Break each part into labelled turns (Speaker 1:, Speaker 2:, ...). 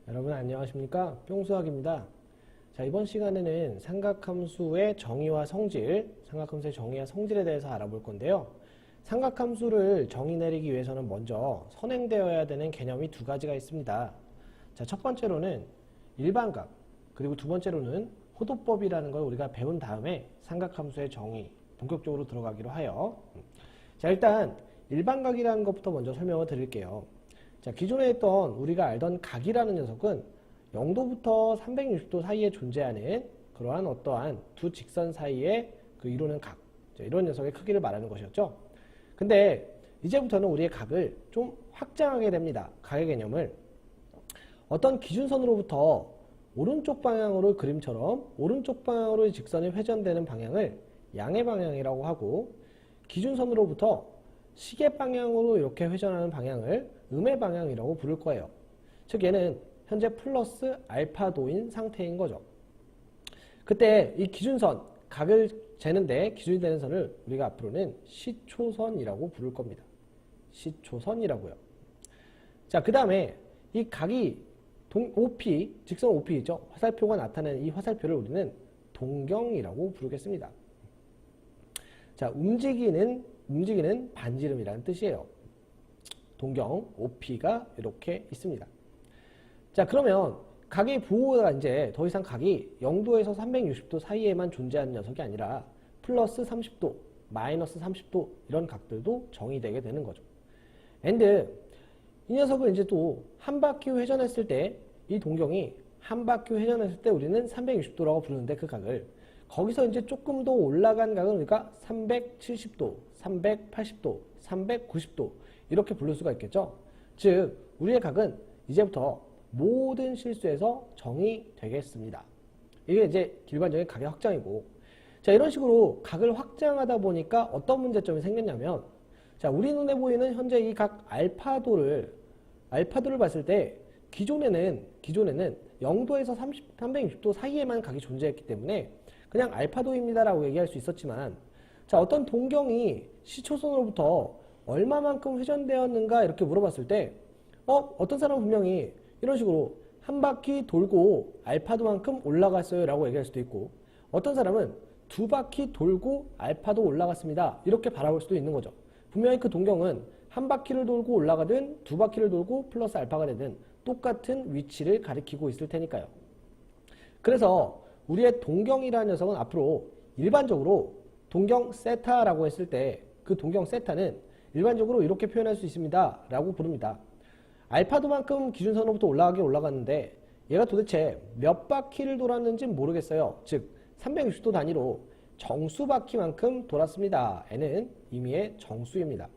Speaker 1: 여러분 안녕하십니까? 뿅수학입니다. 자, 이번 시간에는 삼각함수의 정의와 성질, 삼각함수의 정의와 성질에 대해서 알아볼 건데요. 삼각함수를 정의 내리기 위해서는 먼저 선행되어야 되는 개념이 두 가지가 있습니다. 자, 첫 번째로는 일반각, 그리고 두 번째로는 호도법이라는 걸 우리가 배운 다음에 삼각함수의 정의, 본격적으로 들어가기로 하여. 자, 일단 일반각이라는 것부터 먼저 설명을 드릴게요. 자, 기존에 있던 우리가 알던 각이라는 녀석은 0도부터 360도 사이에 존재하는 그러한 어떠한 두 직선 사이에 이루는 각, 이런 녀석의 크기를 말하는 것이었죠. 근데 이제부터는 우리의 각을 좀 확장하게 됩니다. 각의 개념을 어떤 기준선으로부터 오른쪽 방향으로 그림처럼 오른쪽 방향으로 직선이 회전되는 방향을 양의 방향이라고 하고, 기준선으로부터 시계 방향으로 이렇게 회전하는 방향을 음의 방향이라고 부를 거예요. 즉 얘는 현재 플러스 알파도인 상태인 거죠. 그때 이 기준선, 각을 재는데 기준이 되는 선을 우리가 앞으로는 시초선이라고 부를 겁니다. 시초선이라고요. 자, 그 다음에 이 각이 OP, 직선 OP 있죠. 화살표가 나타내는 이 화살표를 우리는 동경이라고 부르겠습니다. 자, 움직이는 반지름이라는 뜻이에요. 동경, OP가 이렇게 있습니다. 자, 그러면 각의 부호가 이제 더 이상 각이 0도에서 360도 사이에만 존재하는 녀석이 아니라 플러스 30도, 마이너스 30도 이런 각들도 정의되게 되는 거죠. and 이 녀석을 이제 또 한 바퀴 회전했을 때 이 동경이 한 바퀴 회전했을 때 우리는 360도라고 부르는데 그 각을 거기서 이제 조금 더 올라간 각은 우리가 370도, 380도, 390도 이렇게 부를 수가 있겠죠. 즉 우리의 각은 이제부터 모든 실수에서 정의되겠습니다. 이게 이제 일반적인 각의 확장이고, 자, 이런 식으로 각을 확장하다 보니까 어떤 문제점이 생겼냐면, 자, 우리 눈에 보이는 현재 이 각 알파도를 봤을 때 기존에는 0도에서 360도 사이에만 각이 존재했기 때문에 그냥 알파도입니다라고 얘기할 수 있었지만, 자, 어떤 동경이 시초선으로부터 얼마만큼 회전되었는가 이렇게 물어봤을 때 어떤 사람은 분명히 이런 식으로 한 바퀴 돌고 알파도만큼 올라갔어요 라고 얘기할 수도 있고, 어떤 사람은 두 바퀴 돌고 알파도 올라갔습니다 이렇게 바라볼 수도 있는 거죠. 분명히 그 동경은 한 바퀴를 돌고 올라가든 두 바퀴를 돌고 플러스 알파가 되든 똑같은 위치를 가리키고 있을 테니까요. 그래서 우리의 동경이라는 녀석은 앞으로 일반적으로 동경 세타라고 했을 때 그 동경 세타는 일반적으로 이렇게 표현할 수 있습니다 라고 부릅니다. 알파도만큼 기준선으로부터 올라갔는데 얘가 도대체 몇 바퀴를 돌았는지 모르겠어요. 즉 360도 단위로 정수 바퀴만큼 돌았습니다. n은 임의의 정수입니다.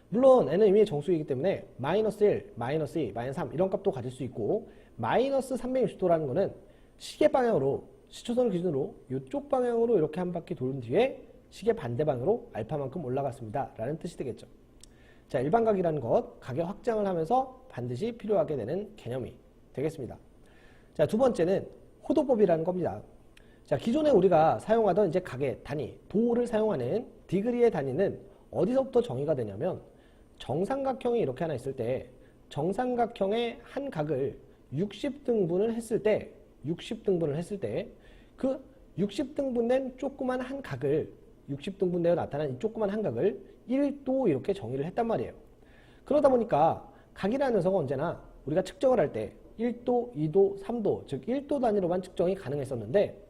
Speaker 1: 물론 n은 임의의 정수이기 때문에 마이너스 1, 마이너스 2, 마이너스 3 이런 값도 가질 수 있고, 마이너스 360도라는 거는 시계 방향으로, 시초선을 기준으로 이쪽 방향으로 이렇게 한 바퀴 도는 뒤에 시계 반대 방향으로 알파만큼 올라갔습니다 라는 뜻이 되겠죠. 자, 일반각이라는 것, 각의 확장을 하면서 반드시 필요하게 되는 개념이 되겠습니다. 자, 두 번째는 호도법이라는 겁니다. 자, 기존에 우리가 사용하던 이제 각의 단위, 도를 사용하는 디그리의 단위는 어디서부터 정의가 되냐면, 정삼각형이 이렇게 하나 있을 때 정삼각형의 한 각을 60등분을 했을 때 그 60등분된 조그만 한 각을, 60등분되어 나타난 이 조그만 한 각을 1도 이렇게 정의를 했단 말이에요. 그러다 보니까 각이라는 녀석은 언제나 우리가 측정을 할 때 1도, 2도, 3도, 즉 1도 단위로만 측정이 가능했었는데,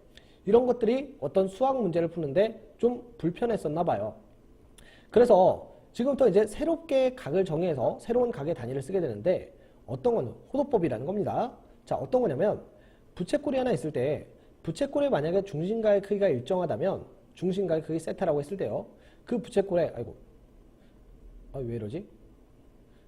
Speaker 1: 이런 것들이 어떤 수학 문제를 푸는데 좀 불편했었나 봐요. 그래서 지금부터 이제 새롭게 각을 정의해서 새로운 각의 단위를 쓰게 되는데, 어떤 거는 호도법이라는 겁니다. 자, 어떤 거냐면 부채꼴이 하나 있을 때 부채꼴에 만약에 중심가의 크기가 일정하다면, 중심가의 크기 세타라고 했을 때요, 그 부채꼴에 왜 이러지?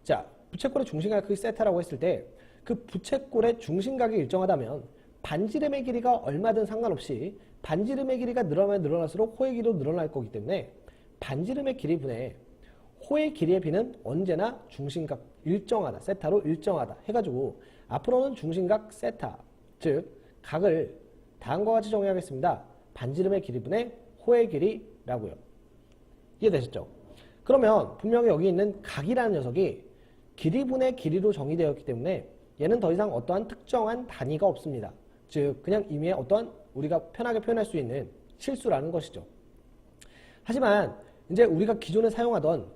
Speaker 1: 자, 부채꼴의 중심각의 크기 세타라고 했을 때 그 부채꼴의 중심각이 일정하다면 반지름의 길이가 얼마든 상관없이 반지름의 길이가 늘어나면 늘어날수록 호의 길이도 늘어날 거기 때문에 반지름의 길이 분의 호의 길이의 비는 언제나 중심각 일정하다, 세타로 일정하다 해가지고 앞으로는 중심각 세타, 즉 각을 다음과 같이 정의하겠습니다. 반지름의 길이 분의 호의 길이라고요. 이해되셨죠? 그러면 분명히 여기 있는 각이라는 녀석이 길이분의 길이로 정의되었기 때문에 얘는 더 이상 어떠한 특정한 단위가 없습니다. 즉 그냥 임의의 어떠한 우리가 편하게 표현할 수 있는 실수라는 것이죠. 하지만 이제 우리가 기존에 사용하던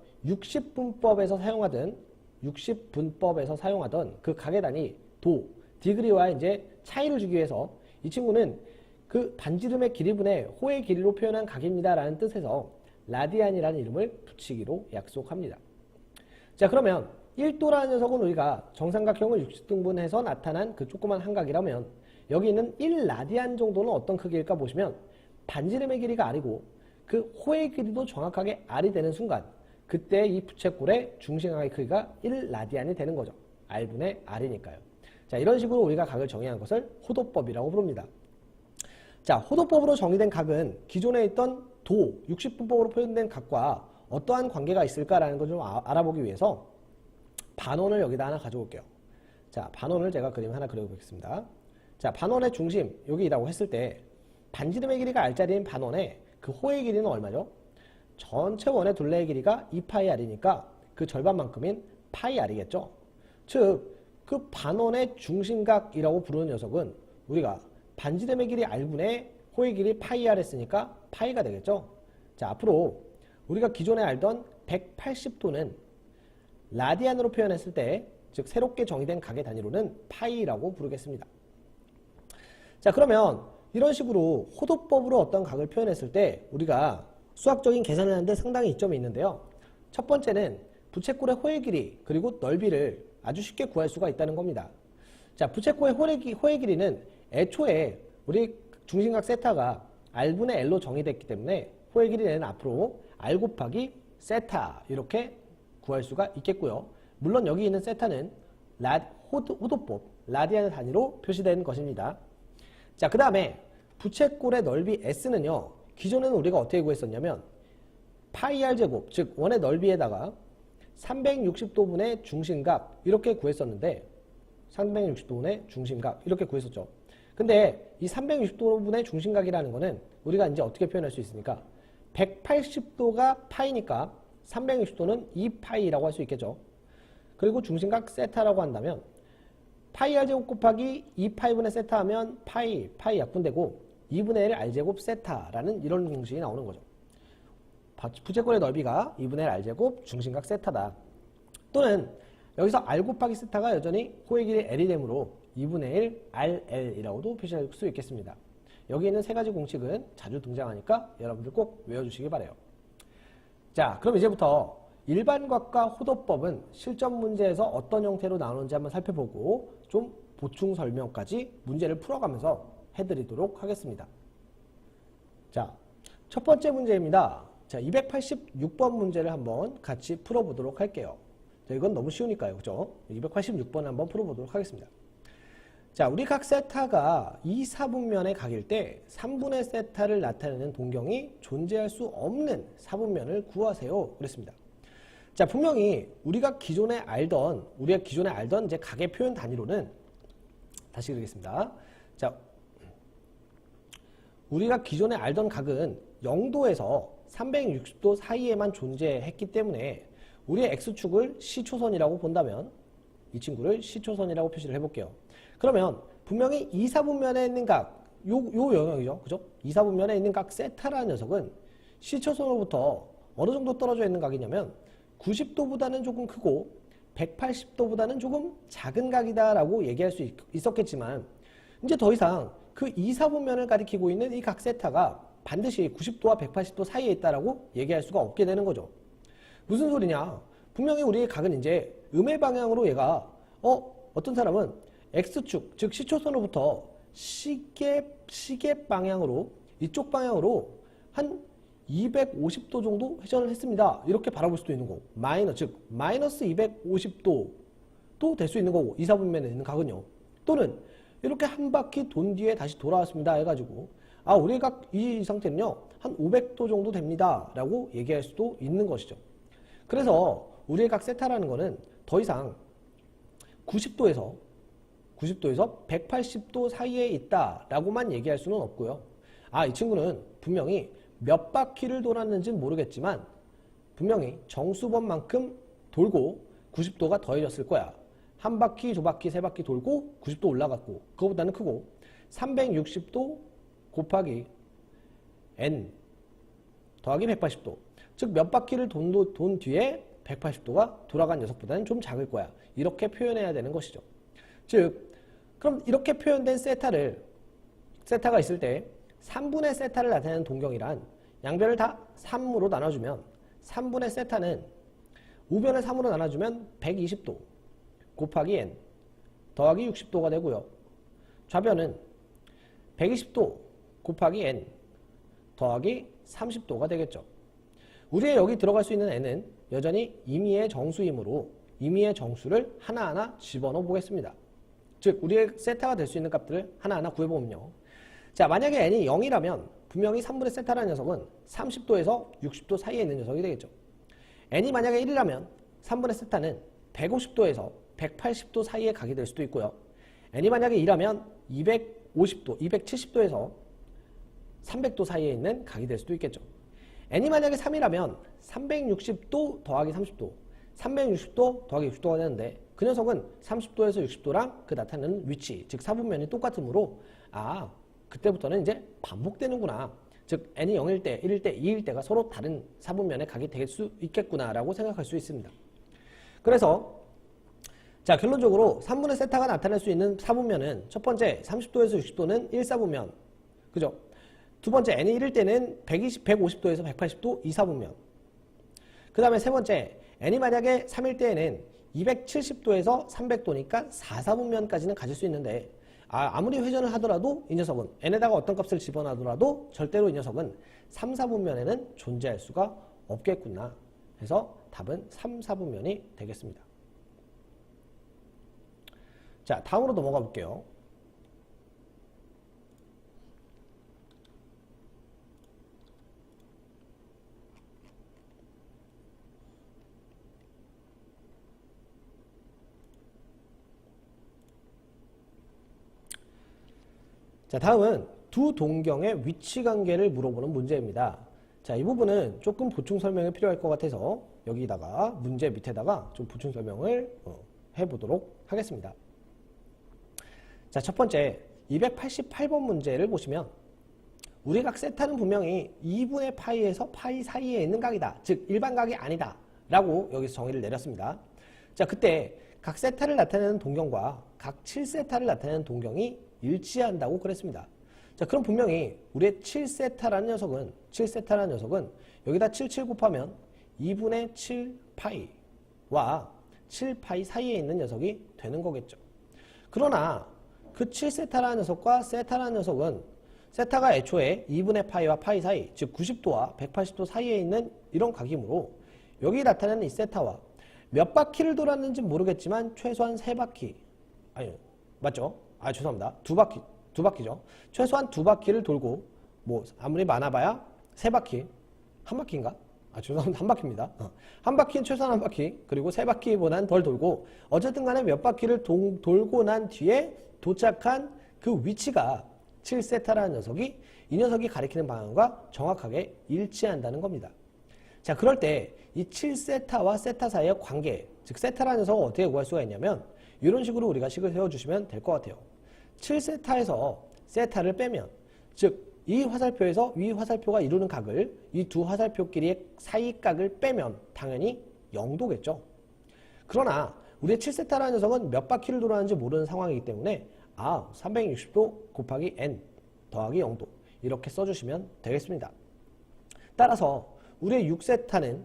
Speaker 1: 60분법에서 사용하던 그 각의 단위 도, 디그리와 이제 차이를 주기 위해서 이 친구는 그 반지름의 길이분의 호의 길이로 표현한 각입니다 라는 뜻에서 라디안이라는 이름을 붙이기로 약속합니다. 자, 그러면 1도라는 녀석은 우리가 정삼각형을 60등분해서 나타난 그 조그만 한각이라면 여기 있는 1라디안 정도는 어떤 크기일까 보시면 반지름의 길이가 R이고 그 호의 길이도 정확하게 R이 되는 순간 그때 이 부채꼴의 중심각의 크기가 1라디안이 되는 거죠. R분의 R이니까요. 자, 이런 식으로 우리가 각을 정의한 것을 호도법이라고 부릅니다. 자, 호도법으로 정의된 각은 기존에 있던 도, 60분법으로 표현된 각과 어떠한 관계가 있을까라는 걸 좀 알아보기 위해서 반원을 여기다 하나 가져올게요. 자, 반원을 제가 그림 하나 그려보겠습니다. 자, 반원의 중심, 여기라고 했을 때 반지름의 길이가 R자리인 반원의 그 호의 길이는 얼마죠? 전체 원의 둘레의 길이가 2파이 R이니까 그 절반만큼인 파이 R이겠죠? 즉, 그 반원의 중심각이라고 부르는 녀석은 우리가 반지름의 길이 R분의 호의 길이 파이 R 했으니까 파이가 되겠죠? 자, 앞으로 우리가 기존에 알던 180도는 라디안으로 표현했을 때, 즉 새롭게 정의된 각의 단위로는 파이라고 부르겠습니다. 자, 그러면 이런 식으로 호도법으로 어떤 각을 표현했을 때 우리가 수학적인 계산을 하는데 상당히 이점이 있는데요. 첫 번째는 부채꼴의 호의 길이 그리고 넓이를 아주 쉽게 구할 수가 있다는 겁니다. 자, 부채꼴의 호의 길이는 애초에 우리 중심각 세타가 R분의 L로 정의됐기 때문에 호의 길이는 앞으로 R 곱하기 세타 이렇게 구할 수가 있겠고요. 물론 여기 있는 세타는 호도법, 라디안 단위로 표시된 것입니다. 자, 그 다음에 부채꼴의 넓이 S는요. 기존에는 우리가 어떻게 구했었냐면 파이 R 제곱, 즉 원의 넓이에다가 360도분의 중심각 이렇게 구했었는데 360도분의 중심각 이렇게 구했었죠. 근데 이 360도분의 중심각이라는 거는 우리가 이제 어떻게 표현할 수 있습니까? 180도가 파이니까 360도는 2파이라고 할 수 있겠죠. 그리고 중심각 세타라고 한다면 파이 R제곱 곱하기 2파이분의 세타 하면 파이 약분되고 2분의 1 R제곱 세타라는 이런 공식이 나오는 거죠. 부채꼴의 넓이가 2분의 1 R제곱 중심각 세타다. 또는 여기서 R 곱하기 세타가 여전히 호의 길이 L이 되므로 2분의 1 RL이라고도 표시할 수 있겠습니다. 여기 있는 세 가지 공식은 자주 등장하니까 여러분들 꼭 외워주시기 바라요. 자, 그럼 이제부터 일반각과 호도법은 실전 문제에서 어떤 형태로 나오는지 한번 살펴보고 좀 보충 설명까지 문제를 풀어가면서 해드리도록 하겠습니다. 자, 첫 번째 문제입니다. 자, 286번 문제를 한번 같이 풀어보도록 할게요. 자, 이건 너무 쉬우니까요. 그죠? 286번 한번 풀어보도록 하겠습니다. 자, 우리 각 세타가 2사분면의 각일 때 3분의 세타를 나타내는 동경이 존재할 수 없는 사분면을 구하세요. 그랬습니다. 자, 분명히 우리가 기존에 알던 이제 각의 표현 단위로는 다시 그리겠습니다. 자, 우리가 기존에 알던 각은 0도에서 360도 사이에만 존재했기 때문에 우리의 X축을 C초선이라고 본다면 이 친구를 C초선이라고 표시를 해볼게요. 그러면 분명히 2사분면에 있는 각, 요 영역이죠. 그죠? 2사분면에 있는 각 세타라는 녀석은 C초선으로부터 어느 정도 떨어져 있는 각이냐면 90도보다는 조금 크고 180도보다는 조금 작은 각이다라고 얘기할 수 있었겠지만 이제 더 이상 그 2사분면을 가리키고 있는 이 각 세타가 반드시 90도와 180도 사이에 있다라고 얘기할 수가 없게 되는 거죠. 무슨 소리냐? 분명히 우리의 각은 이제 음의 방향으로 얘가 어떤 사람은 X축, 즉 C초선으로부터 시계 방향으로 이쪽 방향으로 한 250도 정도 회전을 했습니다. 이렇게 바라볼 수도 있는 거고 즉 마이너스 250도도 될 수 있는 거고 2사분면에 있는 각은요. 또는 이렇게 한 바퀴 돈 뒤에 다시 돌아왔습니다 해가지고 우리의 각 이 상태는요 한 500도 정도 됩니다 라고 얘기할 수도 있는 것이죠. 그래서 우리의 각 세타라는 거는 더 이상 90도에서 180도 사이에 있다라고만 얘기할 수는 없고요. 이 친구는 분명히 몇 바퀴를 돌았는지는 모르겠지만 분명히 정수번만큼 돌고 90도가 더해졌을 거야. 한 바퀴, 두 바퀴, 세 바퀴 돌고 90도 올라갔고 그거보다는 크고 360도 곱하기 n 더하기 180도. 즉 몇 바퀴를 돈 뒤에 180도가 돌아간 녀석보다는 좀 작을 거야. 이렇게 표현해야 되는 것이죠. 즉 그럼 이렇게 표현된 세타가 있을 때 3분의 세타를 나타내는 동경이란 양변을 다 3으로 나눠주면 3분의 세타는 우변을 3으로 나눠주면 120도 곱하기 n 더하기 60도가 되고요. 좌변은 120도 곱하기 n 더하기 30도가 되겠죠. 우리의 여기 들어갈 수 있는 n은 여전히 임의의 정수이므로 임의의 정수를 하나하나 집어넣어 보겠습니다. 즉 우리의 세타가 될 수 있는 값들을 하나하나 구해보면요. 자, 만약에 n이 0이라면 분명히 3분의 세타라는 녀석은 30도에서 60도 사이에 있는 녀석이 되겠죠. n이 만약에 1이라면 3분의 세타는 150도에서 180도 사이에 가게 될 수도 있고요. n이 만약에 2라면 250도, 270도에서 300도 사이에 있는 각이 될 수도 있겠죠. n이 만약에 3이라면 360도 더하기 30도, 360도 더하기 60도가 되는데 그 녀석은 30도에서 60도랑 그 나타내는 위치, 즉 사분면이 똑같으므로 그때부터는 이제 반복되는구나. 즉 n이 0일 때, 1일 때, 2일 때가 서로 다른 사분면의 각이 될 수 있겠구나라고 생각할 수 있습니다. 그래서 자, 결론적으로 3분의 세타가 나타낼 수 있는 사분면은 첫 번째 30도에서 60도는 1사분면, 그죠? 두 번째 n이 1일 때는 150도에서 180도 2사분면. 그 다음에 세 번째 n이 만약에 3일 때에는 270도에서 300도니까 4사분면까지는 가질 수 있는데 아무리 회전을 하더라도 이 녀석은 n에다가 어떤 값을 집어넣더라도 절대로 이 녀석은 3사분면에는 존재할 수가 없겠구나. 해서 답은 3사분면이 되겠습니다. 자, 다음으로 넘어가 볼게요. 자, 다음은 두 동경의 위치관계를 물어보는 문제입니다. 자, 이 부분은 조금 보충 설명이 필요할 것 같아서 여기다가 문제 밑에다가 좀 보충 설명을 해보도록 하겠습니다. 자, 첫 번째 288번 문제를 보시면 우리 각 세타는 분명히 2분의 파이에서 파이 사이에 있는 각이다. 즉 일반각이 아니다. 라고 여기서 정의를 내렸습니다. 자, 그때 각 세타를 나타내는 동경과 각 7세타를 나타내는 동경이 일치한다고 그랬습니다. 자, 그럼 분명히 우리의 7세타라는 녀석은 여기다 7 곱하면 2분의 7파이와 7파이 사이에 있는 녀석이 되는 거겠죠. 그러나 그 7세타라는 녀석과 세타라는 녀석은 세타가 애초에 2분의 파이와 파이 사이, 즉 90도와 180도 사이에 있는 이런 각이므로 여기 나타나는 이 세타와 몇 바퀴를 돌았는지 모르겠지만 최소한 3바퀴, 맞죠? 죄송합니다. 두 바퀴죠. 최소한 2바퀴를 돌고 아무리 많아봐야 3바퀴, 한 바퀴인가? 죄송합니다. 한 바퀴입니다. 한 바퀴는 최소한 한 바퀴, 그리고 3바퀴보다는 덜 돌고 어쨌든 간에 몇 바퀴를 돌고 난 뒤에 도착한 그 위치가 7세타라는 녀석이 이 녀석이 가리키는 방향과 정확하게 일치한다는 겁니다. 자, 그럴 때 이 7세타와 세타 사이의 관계, 즉 세타라는 녀석을 어떻게 구할 수가 있냐면 이런 식으로 우리가 식을 세워주시면 될 것 같아요. 7세타에서 세타를 빼면, 즉 이 화살표에서 위 화살표가 이루는 각을 이 두 화살표끼리의 사이각을 빼면 당연히 0도겠죠. 그러나 우리의 7세타라는 녀석은 몇 바퀴를 돌았는지 모르는 상황이기 때문에 360도 곱하기 n 더하기 0도 이렇게 써주시면 되겠습니다. 따라서 우리의 6세타는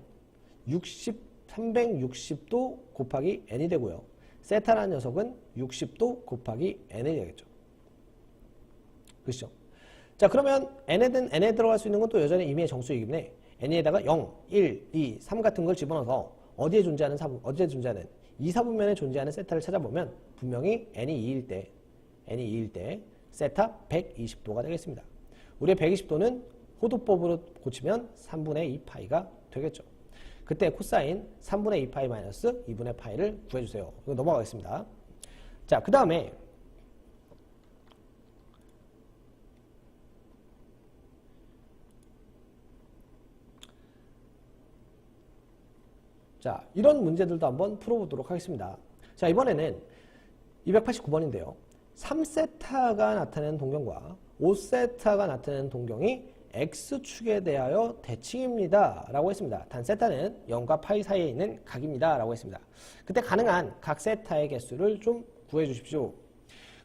Speaker 1: 360도 곱하기 n이 되고요. 세타라는 녀석은 60도 곱하기 n이 되겠죠. 그렇죠? 자, 그러면 n에 들어갈 수 있는 건 또 여전히 임의의 정수이기 때문에 n에다가 0, 1, 2, 3 같은 걸 집어넣어서 어디에 존재하는 2사분면에 존재하는 세타를 찾아보면 분명히 n이 2일 때 세타 120도가 되겠습니다. 우리의 120도는 호도법으로 고치면 3분의 2파이가 되겠죠. 그때 코사인 3분의 2파이 마이너스 2분의 파이를 구해주세요. 이거 넘어가겠습니다. 자, 그 다음에 자, 이런 문제들도 한번 풀어보도록 하겠습니다. 자, 이번에는 289번인데요. 3세타가 나타내는 동경과 5세타가 나타내는 동경이 X축에 대하여 대칭입니다. 라고 했습니다. 단 세타는 0과 파이 사이에 있는 각입니다. 라고 했습니다. 그때 가능한 각 세타의 개수를 좀 구해 주십시오.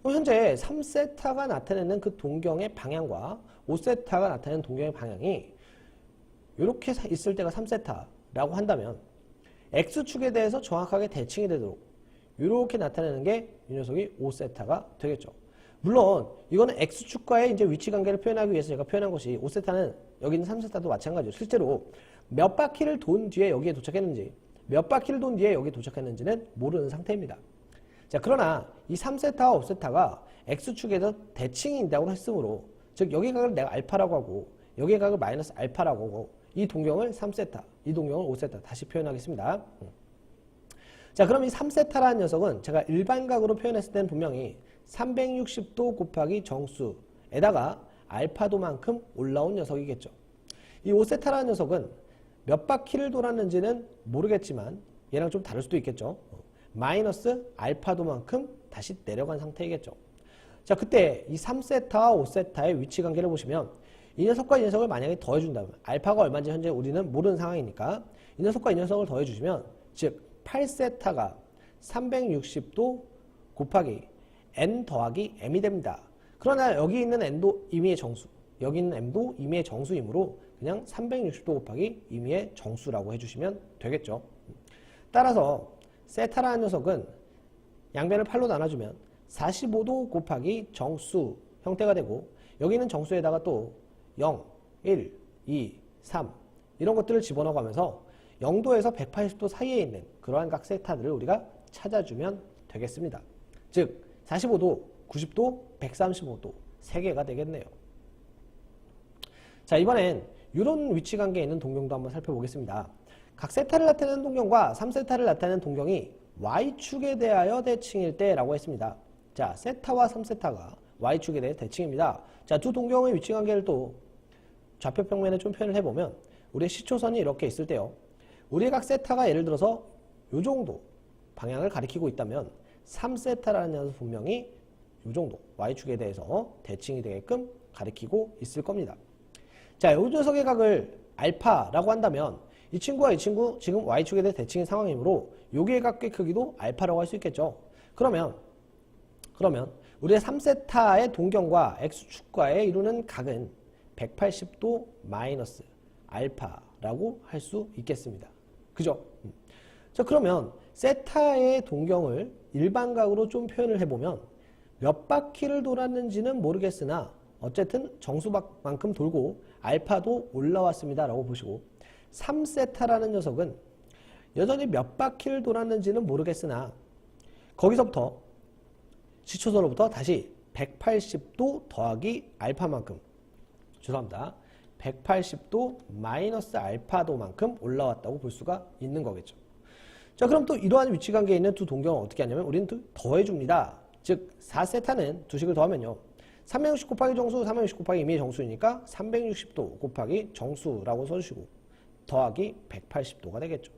Speaker 1: 그럼 현재 3세타가 나타내는 그 동경의 방향과 5세타가 나타내는 동경의 방향이 이렇게 있을 때가 3세타라고 한다면 X축에 대해서 정확하게 대칭이 되도록 이렇게 나타내는 게 이 녀석이 5세타가 되겠죠. 물론 이거는 X축과의 이제 위치 관계를 표현하기 위해서 제가 표현한 것이 5세타는 여기 있는 3세타도 마찬가지로 실제로 몇 바퀴를 돈 뒤에 여기에 도착했는지 몇 바퀴를 돈 뒤에 여기에 도착했는지는 모르는 상태입니다. 자, 그러나 이 3세타와 5세타가 X축에서 대칭이 있다고 했으므로 즉 여기 각을 내가 알파라고 하고 여기 각을 마이너스 알파라고 하고 이 동경을 3세타, 이 동경을 5세타 다시 표현하겠습니다. 자, 그럼 이 3세타라는 녀석은 제가 일반각으로 표현했을 때는 분명히 360도 곱하기 정수에다가 알파도만큼 올라온 녀석이겠죠. 이 5세타라는 녀석은 몇 바퀴를 돌았는지는 모르겠지만 얘랑 좀 다를 수도 있겠죠. 마이너스 알파도만큼 다시 내려간 상태이겠죠. 자, 그때 이 3세타와 5세타의 위치 관계를 보시면 이 녀석과 이 녀석을 만약에 더해준다면 알파가 얼마인지 현재 우리는 모르는 상황이니까 이 녀석과 이 녀석을 더해주시면 즉 8세타가 360도 곱하기 n 더하기 m이 됩니다. 그러나 여기 있는 n도 임의의 정수, 여기 있는 m도 임의의 정수이므로 그냥 360도 곱하기 임의의 정수라고 해주시면 되겠죠. 따라서 세타라는 녀석은 양변을 8로 나눠주면 45도 곱하기 정수 형태가 되고 여기 있는 정수에다가 또 0, 1, 2, 3 이런 것들을 집어넣어가면서 0도에서 180도 사이에 있는 그러한 각 세타들을 우리가 찾아주면 되겠습니다. 즉 45도, 90도, 135도 3개가 되겠네요. 자, 이번엔 이런 위치 관계에 있는 동경도 한번 살펴보겠습니다. 각 세타를 나타내는 동경과 3세타를 나타내는 동경이 Y축에 대하여 대칭일 때라고 했습니다. 자, 세타와 3세타가 Y축에 대해 대칭입니다. 자, 두 동경의 위치 관계를 또 좌표 평면에 좀 표현을 해보면 우리의 시초선이 이렇게 있을 때요. 우리의 각 세타가 예를 들어서 이 정도 방향을 가리키고 있다면 3세타라는 녀석은 분명히 이 정도 Y축에 대해서 대칭이 되게끔 가리키고 있을 겁니다. 자, 이 녀석의 각을 알파라고 한다면 이 친구와 이 친구 지금 Y축에 대해 대칭인 상황이므로 여기의 각의 크기도 알파라고 할 수 있겠죠. 그러면 우리의 3세타의 동경과 X축과의 이루는 각은 180도 마이너스 알파라고 할 수 있겠습니다. 그죠? 자, 그러면 세타의 동경을 일반각으로 좀 표현을 해보면 몇 바퀴를 돌았는지는 모르겠으나 어쨌든 정수만큼 돌고 알파도 올라왔습니다 라고 보시고 3세타라는 녀석은 여전히 몇 바퀴를 돌았는지는 모르겠으나 거기서부터 시초선으로부터 다시 180도 더하기 알파만큼 180도 마이너스 알파도만큼 올라왔다고 볼 수가 있는 거겠죠. 자, 그럼 또 이러한 위치관계에 있는 두 동경은 어떻게 하냐면 우리는 또 더해줍니다. 즉 4세타는 두 식을 더하면요. 360 곱하기 정수, 360 곱하기 임의의 정수이니까 360도 곱하기 정수라고 써주시고 더하기 180도가 되겠죠.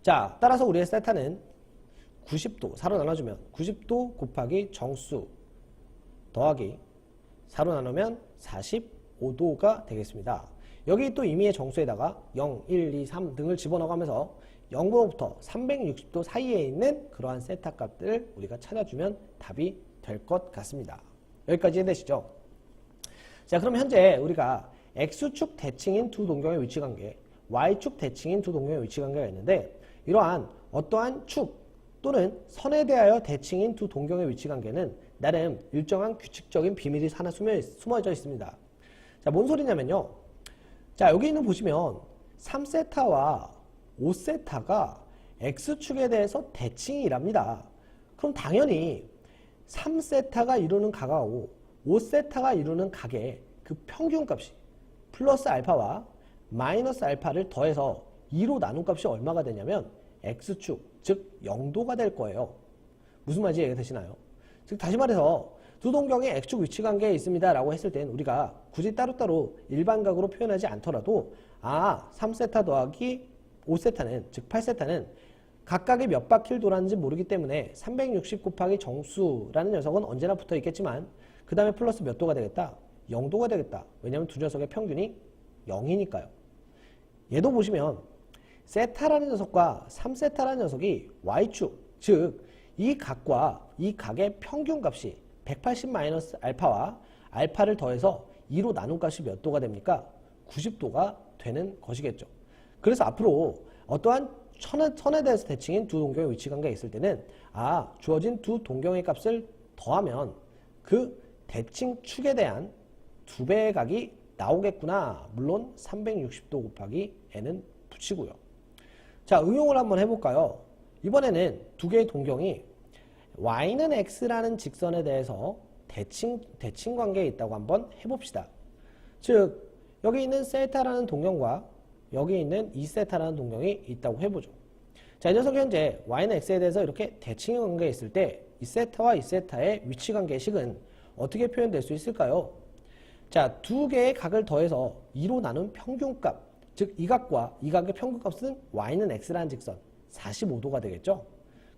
Speaker 1: 자, 따라서 우리의 세타는 90도, 4로 나눠주면 90도 곱하기 정수 더하기 4로 나누면 45도가 되겠습니다. 여기 또 임의의 정수에다가 0, 1, 2, 3 등을 집어넣어가면서 0도부터 360도 사이에 있는 그러한 세타 값들을 우리가 찾아주면 답이 될 것 같습니다. 여기까지 이해되시죠? 자, 그럼 현재 우리가 X축 대칭인 두 동경의 위치관계, Y축 대칭인 두 동경의 위치관계가 있는데 이러한 어떠한 축 또는 선에 대하여 대칭인 두 동경의 위치관계는 나름 일정한 규칙적인 비밀이 하나 숨어져 있습니다. 자, 뭔 소리냐면요. 자, 여기 있는 보시면 3세타와 5세타가 X축에 대해서 대칭이랍니다. 그럼 당연히 3세타가 이루는 각하고 5세타가 이루는 각의 그 평균값이 플러스 알파와 마이너스 알파를 더해서 2로 나눈 값이 얼마가 되냐면 X축, 즉 0도가 될 거예요. 무슨 말인지 이해가 되시나요? 즉 다시 말해서 두 동경의 X축 위치관계에 있습니다 라고 했을 땐 우리가 굳이 따로따로 일반각으로 표현하지 않더라도 3세타 더하기 5세타는 즉 8세타는 각각이 몇 바퀴를 돌았는지 모르기 때문에 360 곱하기 정수라는 녀석은 언제나 붙어 있겠지만 그 다음에 플러스 몇 도가 되겠다? 0도가 되겠다. 왜냐하면 두 녀석의 평균이 0이니까요. 얘도 보시면 세타라는 녀석과 3세타라는 녀석이 y축, 즉 이 각과 이 각의 평균값이 180 마이너스 알파와 알파를 더해서 2로 나눈 값이 몇 도가 됩니까? 90도가 되는 것이겠죠. 그래서 앞으로 어떠한 선에 대해서 대칭인 두 동경의 위치관계가 있을 때는 주어진 두 동경의 값을 더하면 그 대칭 축에 대한 2배의 각이 나오겠구나. 물론 360도 곱하기 n은 붙이고요. 자, 응용을 한번 해볼까요? 이번에는 두 개의 동경이 y는 x라는 직선에 대해서 대칭 관계에 있다고 한번 해봅시다. 즉 여기 있는 세타라는 동경과 여기 있는 2세타라는 동경이 있다고 해보죠. 자, 이 녀석이 현재 y는 x에 대해서 이렇게 대칭 관계에 있을 때 2세타와 2세타의 위치 관계식은 어떻게 표현될 수 있을까요? 자, 두 개의 각을 더해서 2로 나눈 평균값, 즉 이 각과 이 각의 평균값은 y는 x라는 직선 45도가 되겠죠.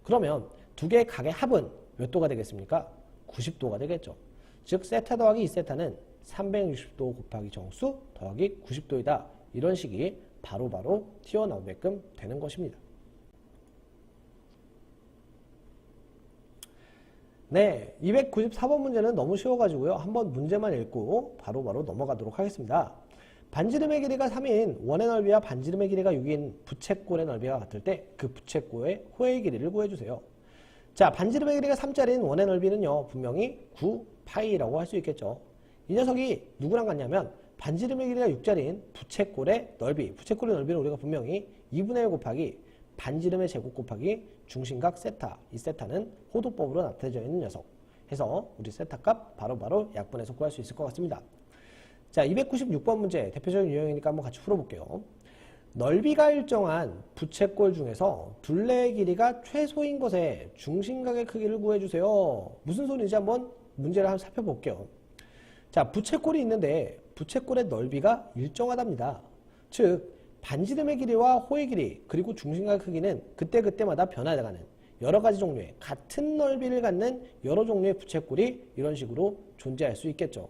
Speaker 1: 그러면 두 개의 각의 합은 몇 도가 되겠습니까? 90도가 되겠죠. 즉 세타 더하기 2세타는 360도 곱하기 정수 더하기 90도이다. 이런 식이 바로바로 튀어나오게끔 되는 것입니다. 네, 294번 문제는 너무 쉬워가지고요. 한번 문제만 읽고 바로바로 넘어가도록 하겠습니다. 반지름의 길이가 3인 원의 넓이와 반지름의 길이가 6인 부채꼴의 넓이가 같을 때 그 부채꼴의 호의 길이를 구해주세요. 자, 반지름의 길이가 3짜리인 원의 넓이는요. 분명히 9파이라고 할 수 있겠죠. 이 녀석이 누구랑 같냐면 반지름의 길이가 6짜리인 부채꼴의 부채꼴의 넓이는 우리가 분명히 2분의 1 곱하기 반지름의 제곱 곱하기 중심각 세타, 이 세타는 호도법으로 나타내져 있는 녀석 해서 우리 세타 값 바로바로 약분해서 구할 수 있을 것 같습니다. 자, 296번 문제 대표적인 유형이니까 한번 같이 풀어볼게요. 넓이가 일정한 부채꼴 중에서 둘레의 길이가 최소인 것에 중심각의 크기를 구해주세요. 무슨 소리인지 한번 문제를 한번 살펴볼게요. 자, 부채꼴이 있는데 부채꼴의 넓이가 일정하답니다. 즉 반지름의 길이와 호의 길이 그리고 중심각의 크기는 그때그때마다 변화해가는 여러 가지 종류의 같은 넓이를 갖는 여러 종류의 부채꼴이 이런 식으로 존재할 수 있겠죠.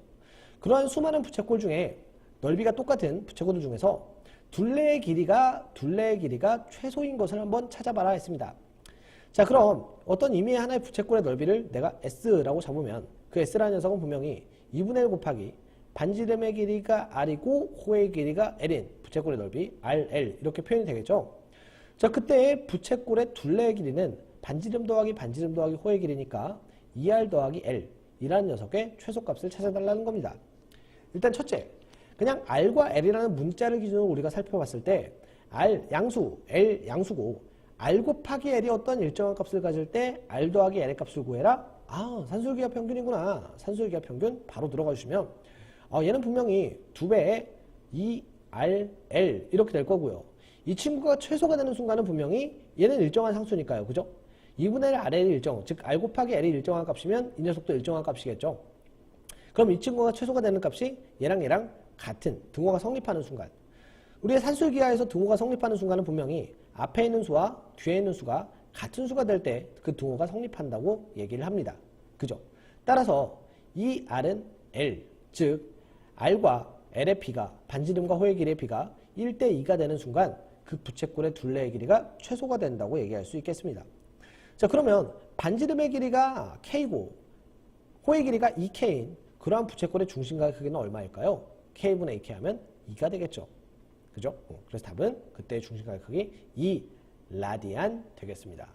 Speaker 1: 그러한 수많은 부채꼴 중에 넓이가 똑같은 부채꼴들 중에서 둘레의 길이가 최소인 것을 한번 찾아봐라 했습니다. 자, 그럼 어떤 의미의 하나의 부채꼴의 넓이를 내가 S라고 잡으면 그 S라는 녀석은 분명히 2분의 1 곱하기 반지름의 길이가 R이고 호의 길이가 L인 부채꼴의 넓이 RL 이렇게 표현이 되겠죠. 자, 그때 부채꼴의 둘레의 길이는 반지름 더하기 호의 길이니까 2R 더하기 L 이라는 녀석의 최소값을 찾아달라는 겁니다. 일단 첫째, 그냥 R과 L이라는 문자를 기준으로 우리가 살펴봤을 때 R 양수, L 양수고 R 곱하기 L이 어떤 일정한 값을 가질 때 R 더하기 L의 값을 구해라? 산술기하 평균이구나. 산술기하 평균 바로 들어가 주시면 얘는 분명히 2배의 2RL 이렇게 될 거고요. 이 친구가 최소가 되는 순간은 분명히 얘는 일정한 상수니까요. 그죠? 2분의 1 RL이 일정, 즉 R 곱하기 L이 일정한 값이면 이 녀석도 일정한 값이겠죠. 그럼 이 친구가 최소가 되는 값이 얘랑 같은 등호가 성립하는 순간, 우리의 산술기하에서 등호가 성립하는 순간은 분명히 앞에 있는 수와 뒤에 있는 수가 같은 수가 될 때 그 등호가 성립한다고 얘기를 합니다. 그죠? 따라서 이 R은 L, 즉 R과 L의 비가 반지름과 호의 길이의 비가 1대2가 되는 순간 그 부채꼴의 둘레의 길이가 최소가 된다고 얘기할 수 있겠습니다. 자, 그러면 반지름의 길이가 K고 호의 길이가 2K인 그러한 부채꼴의 중심각의 크기는 얼마일까요? K분의 2K 하면 2가 되겠죠. 그죠? 그래서 답은 그때의 중심각의 크기 2라디안 되겠습니다.